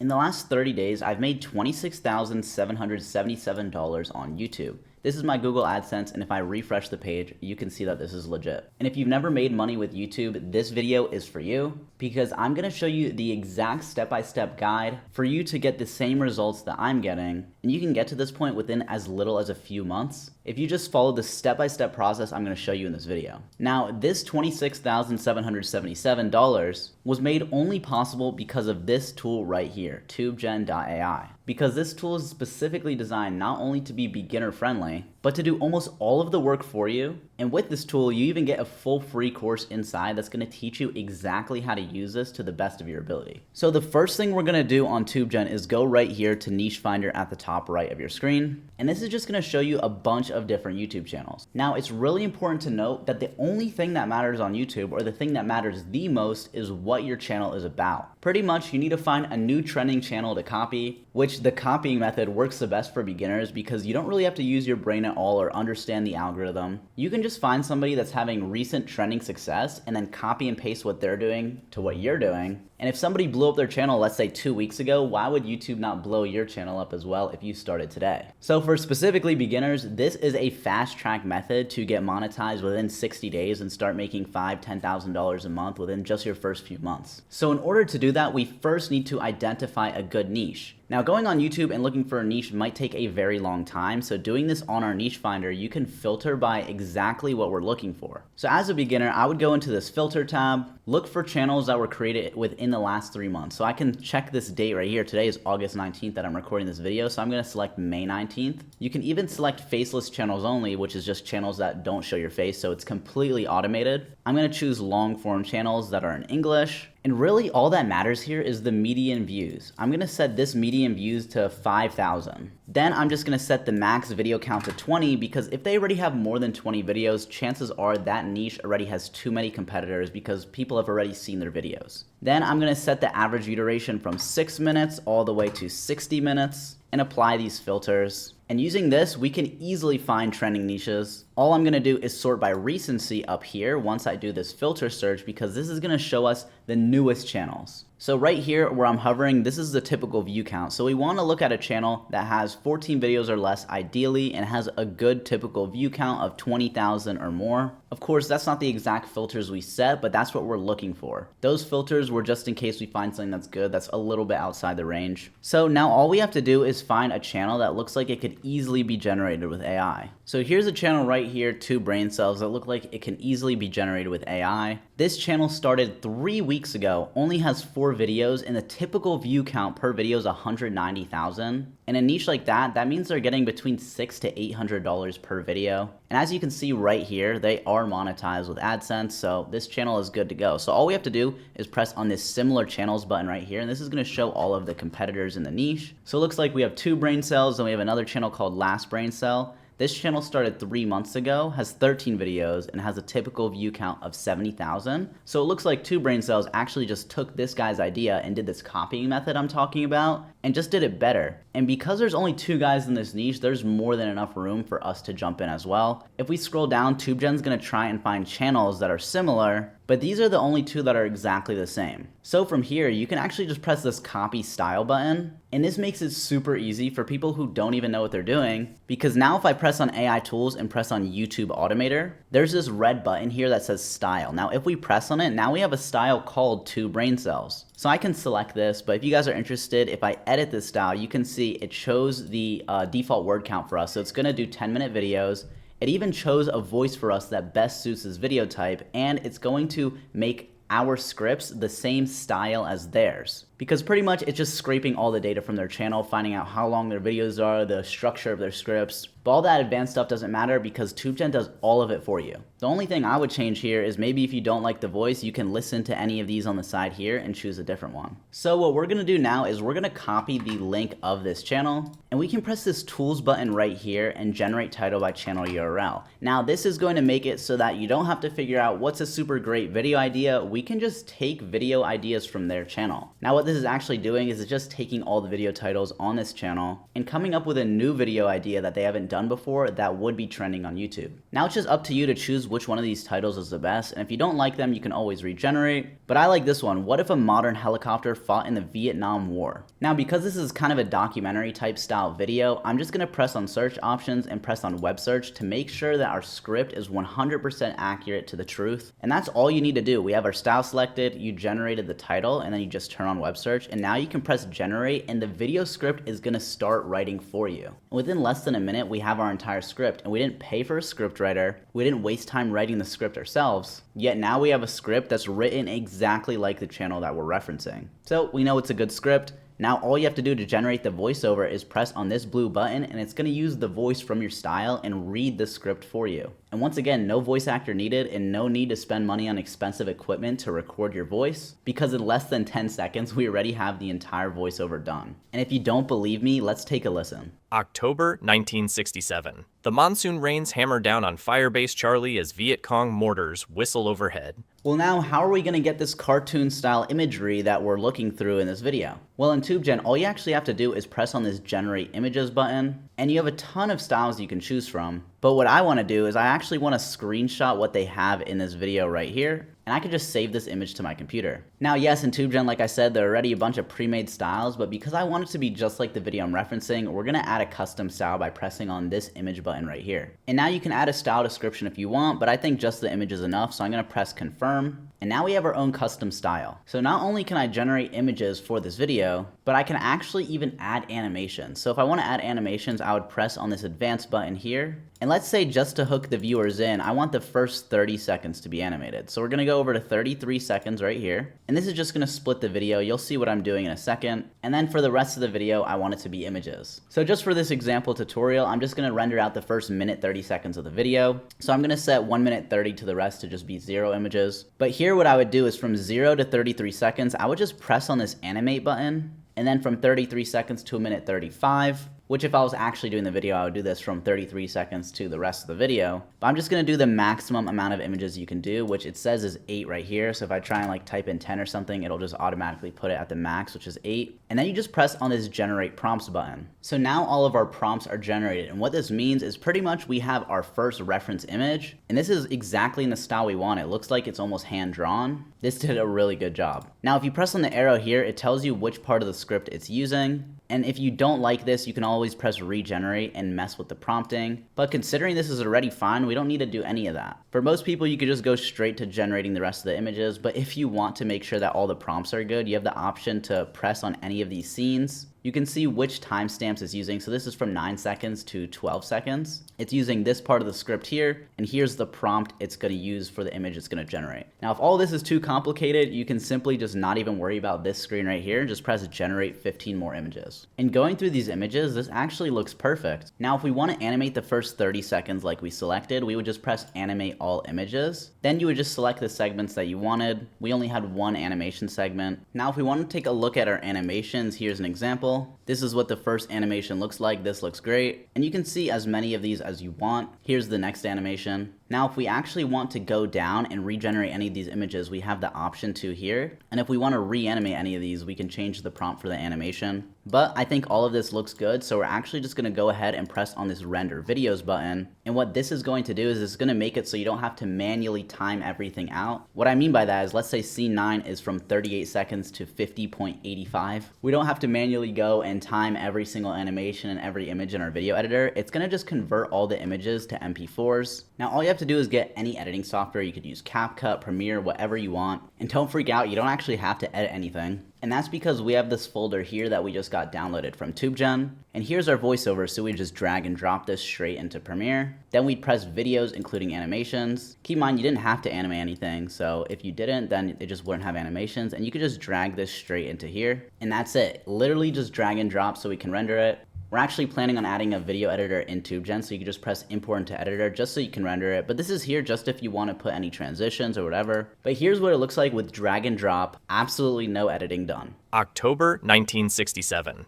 In the last 30 days, I've made $26,777 on YouTube. This is my Google AdSense, and if I refresh the page, you can see that this is legit. And if you've never made money with YouTube, this video is for you because I'm gonna show you the exact step-by-step guide for you to get the same results that I'm getting, and you can get to this point within as little as a few months if you just follow the step-by-step process I'm gonna show you in this video. Now, this $26,777 was made only possible because of this tool right here, TubeGen.ai. Because this tool is specifically designed not only to be beginner friendly, but to do almost all of the work for you. And with this tool, you even get a full free course inside that's gonna teach you exactly how to use this to the best of your ability. So the first thing we're gonna do on TubeGen is go right here to Niche Finder at the top right of your screen. And this is just gonna show you a bunch of different YouTube channels. Now, it's really important to note that the only thing that matters on YouTube, or the thing that matters the most, is what your channel is about. Pretty much, you need to find a new trending channel to copy, which the copying method works the best for beginners because you don't really have to use your brain at all or understand the algorithm. You can just find somebody that's having recent trending success and then copy and paste what they're doing to what you're doing. And if somebody blew up their channel, let's say 2 weeks ago, why would YouTube not blow your channel up as well if you started today? So for specifically beginners, this is a fast track method to get monetized within 60 days and start making $5,000, $10,000 a month within just your first few months. So in order to do that, we first need to identify a good niche. Now, going on YouTube and looking for a niche might take a very long time, so doing this on our niche finder, you can filter by exactly what we're looking for. So as a beginner, I would go into this filter tab, look for channels that were created within the last 3 months. So I can check this date right here. Today is August 19th that I'm recording this video, so I'm gonna select May 19th. You can even select faceless channels only, which is just channels that don't show your face, so it's completely automated. I'm gonna choose long form channels that are in English. And really all that matters here is the median views. I'm gonna set this median views to 5,000. Then I'm just gonna set the max video count to 20 because if they already have more than 20 videos, chances are that niche already has too many competitors because people have already seen their videos. Then I'm gonna set the average view duration from 6 minutes all the way to 60 minutes and apply these filters. And using this, we can easily find trending niches. All I'm gonna do is sort by recency up here once I do this filter search because this is gonna show us the newest channels. So right here where I'm hovering, this is the typical view count. So we wanna look at a channel that has 14 videos or less ideally and has a good typical view count of 20,000 or more. Of course, that's not the exact filters we set, but that's what we're looking for. Those filters were just in case we find something that's good, that's a little bit outside the range. So now all we have to do is find a channel that looks like it could easily be generated with AI. So here's a channel right here, 2 brain cells, that look like it can easily be generated with AI. This channel started 3 weeks ago, only has 4 videos, and the typical view count per video is 190,000. In a niche like that, that means they're getting between $600 to $800 per video. And as you can see right here, they are monetized with AdSense, so this channel is good to go. So all we have to do is press on this similar channels button right here, and this is gonna show all of the competitors in the niche. So it looks like we have 2 brain cells, and we have another channel called Last Brain Cell. This channel started 3 months ago, has 13 videos, and has a typical view count of 70,000. So it looks like 2 brain cells actually just took this guy's idea and did this copying method I'm talking about, and just did it better. And because there's only 2 guys in this niche, there's more than enough room for us to jump in as well. If we scroll down, TubeGen's gonna try and find channels that are similar, but these are the only 2 that are exactly the same. So from here, you can actually just press this copy style button, and this makes it super easy for people who don't even know what they're doing, because now if I press on AI tools and press on YouTube Automator, there's this red button here that says style. Now if we press on it, now we have a style called 2 brain cells. So I can select this, but if you guys are interested, if I edit this style, you can see it shows the default word count for us. So it's gonna do 10-minute videos. It even chose a voice for us that best suits this video type, and it's going to make our scripts the same style as theirs. Because pretty much it's just scraping all the data from their channel, finding out how long their videos are, the structure of their scripts. But all that advanced stuff doesn't matter because TubeGen does all of it for you. The only thing I would change here is maybe if you don't like the voice, you can listen to any of these on the side here and choose a different one. So what we're gonna do now is we're gonna copy the link of this channel, and we can press this tools button right here and generate title by channel URL. Now this is going to make it so that you don't have to figure out what's a super great video idea. We can just take video ideas from their channel. Now what this is actually doing is it's just taking all the video titles on this channel and coming up with a new video idea that they haven't done before that would be trending on YouTube. Now it's just up to you to choose which one of these titles is the best, and if you don't like them, you can always regenerate. But I like this one, what if a modern helicopter fought in the Vietnam War? Now because this is kind of a documentary type style video, I'm just going to press on search options and press on web search to make sure that our script is 100% accurate to the truth. And that's all you need to do. We have our style selected, you generated the title, and then you just turn on web search, and now you can press generate and the video script is going to start writing for you. Within less than a minute we have our entire script, and we didn't pay for a script writer, we didn't waste time writing the script ourselves, yet now we have a script that's written exactly like the channel that we're referencing. So we know it's a good script. Now all you have to do to generate the voiceover is press on this blue button, and it's going to use the voice from your style and read the script for you. And once again, no voice actor needed and no need to spend money on expensive equipment to record your voice, because in less than 10 seconds we already have the entire voiceover done. And if you don't believe me, let's take a listen. October 1967. The monsoon rains hammer down on Firebase Charlie as Viet Cong mortars whistle overhead. Well, now how are we going to get this cartoon style imagery that we're looking through in this video? Well, in TubeGen, all you actually have to do is press on this generate images button, and you have a ton of styles you can choose from. But what I want to do is I actually want to screenshot what they have in this video right here, and I can just save this image to my computer. Now yes, in TubeGen, like I said, there are already a bunch of pre-made styles, but because I want it to be just like the video I'm referencing, we're going to add a custom style by pressing on this image button right here. And now you can add a style description if you want, but I think just the image is enough, so I'm going to press confirm. And now we have our own custom style. So not only can I generate images for this video, but I can actually even add animations. So if I want to add animations, I would press on this advanced button here. And let's say just to hook the viewers in, I want the first 30 seconds to be animated. So we're going to go over to 33 seconds right here. And this is just going to split the video. You'll see what I'm doing in a second. And then for the rest of the video, I want it to be images. So just for this example tutorial, I'm just going to render out the first minute 30 seconds of the video. So I'm going to set 1 minute 30 to the rest to just be 0 images. But here what I would do is from 0 to 33 seconds, I would just press on this animate button. And then from 33 seconds to 1 minute 35, which if I was actually doing the video, I would do this from 33 seconds to the rest of the video. But I'm just going to do the maximum amount of images you can do, which it says is 8 right here. So if I try and like type in 10 or something, it'll just automatically put it at the max, which is 8. And then you just press on this generate prompts button. So now all of our prompts are generated. And what this means is pretty much we have our first reference image. And this is exactly in the style we want. It looks like it's almost hand drawn. This did a really good job. Now, if you press on the arrow here, it tells you which part of the script it's using. And if you don't like this, you can always press regenerate and mess with the prompting. But considering this is already fine, we don't need to do any of that. For most people, you could just go straight to generating the rest of the images. But if you want to make sure that all the prompts are good, you have the option to press on any of these scenes. You can see which timestamps it's using. So this is from 9 seconds to 12 seconds. It's using this part of the script here, and here's the prompt it's going to use for the image it's going to generate. Now, if all this is too complicated, you can simply just not even worry about this screen right here and just press generate 15 more images. And going through these images, this actually looks perfect. Now, if we want to animate the first 30 seconds like we selected, we would just press animate all images. Then you would just select the segments that you wanted. We only had one animation segment. Now, if we want to take a look at our animations, here's an example. This is what the first animation looks like. This looks great. And you can see as many of these as you want. Here's the next animation. Now, if we actually want to go down and regenerate any of these images, we have the option to here. And if we want to reanimate any of these, we can change the prompt for the animation. But I think all of this looks good, so we're actually just going to go ahead and press on this render videos button. And what this is going to do is it's going to make it so you don't have to manually time everything out. What I mean by that is, let's say scene 9 is from 38 seconds to 50.85. We don't have to manually go and time every single animation and every image in our video editor. It's going to just convert all the images to MP4s. Now, all you have to do is get any editing software. You could use CapCut, Premiere, whatever you want. And don't freak out, you don't actually have to edit anything. And that's because we have this folder here that we just got downloaded from TubeGen. And here's our voiceover, so we just drag and drop this straight into Premiere. Then we'd press videos, including animations. Keep in mind, you didn't have to animate anything, so if you didn't, then it just wouldn't have animations. And you could just drag this straight into here. And that's it. Literally just drag and drop so we can render it. We're actually planning on adding a video editor in TubeGen, so you can just press import into editor just so you can render it. But this is here just if you want to put any transitions or whatever. But here's what it looks like with drag and drop. Absolutely no editing done. October 1967.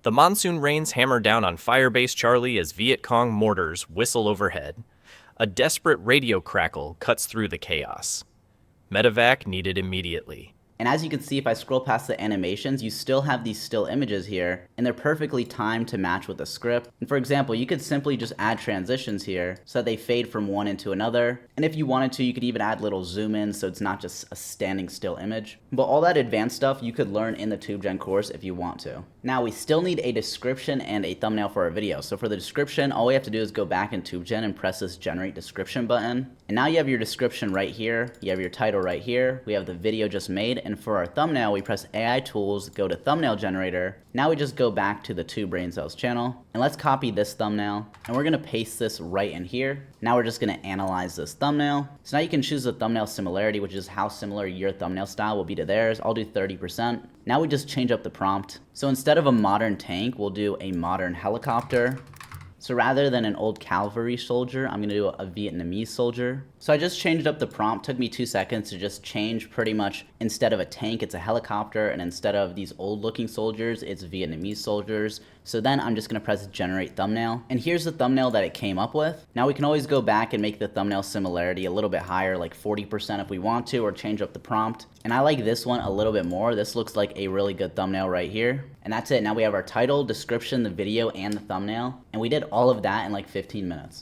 The monsoon rains hammer down on Firebase Charlie as Viet Cong mortars whistle overhead. A desperate radio crackle cuts through the chaos. Medevac needed immediately. And as you can see, if I scroll past the animations, you still have these still images here, and they're perfectly timed to match with the script. And for example, you could simply just add transitions here so that they fade from one into another. And if you wanted to, you could even add little zoom ins so it's not just a standing still image. But all that advanced stuff you could learn in the TubeGen course if you want to. Now we still need a description and a thumbnail for our video. So for the description, all we have to do is go back in TubeGen and press this generate description button. And now you have your description right here. You have your title right here. We have the video just made. And for our thumbnail, we press AI tools, go to thumbnail generator. Now we just go back to the Two Brain Cells channel. And let's copy this thumbnail. And we're gonna paste this right in here. Now we're just gonna analyze this thumbnail. So now you can choose the thumbnail similarity, which is how similar your thumbnail style will be to theirs. I'll do 30%. Now we just change up the prompt. So instead of a modern tank, we'll do a modern helicopter. So rather than an old cavalry soldier, I'm gonna do a Vietnamese soldier. So I just changed up the prompt. Took me 2 seconds to just change pretty much, instead of a tank, it's a helicopter, and instead of these old looking soldiers, it's Vietnamese soldiers. So then I'm just gonna press generate thumbnail. And here's the thumbnail that it came up with. Now we can always go back and make the thumbnail similarity a little bit higher, like 40% if we want to, or change up the prompt. And I like this one a little bit more. This looks like a really good thumbnail right here. And that's it. Now we have our title, description, the video, and the thumbnail. And we did all of that in like 15 minutes.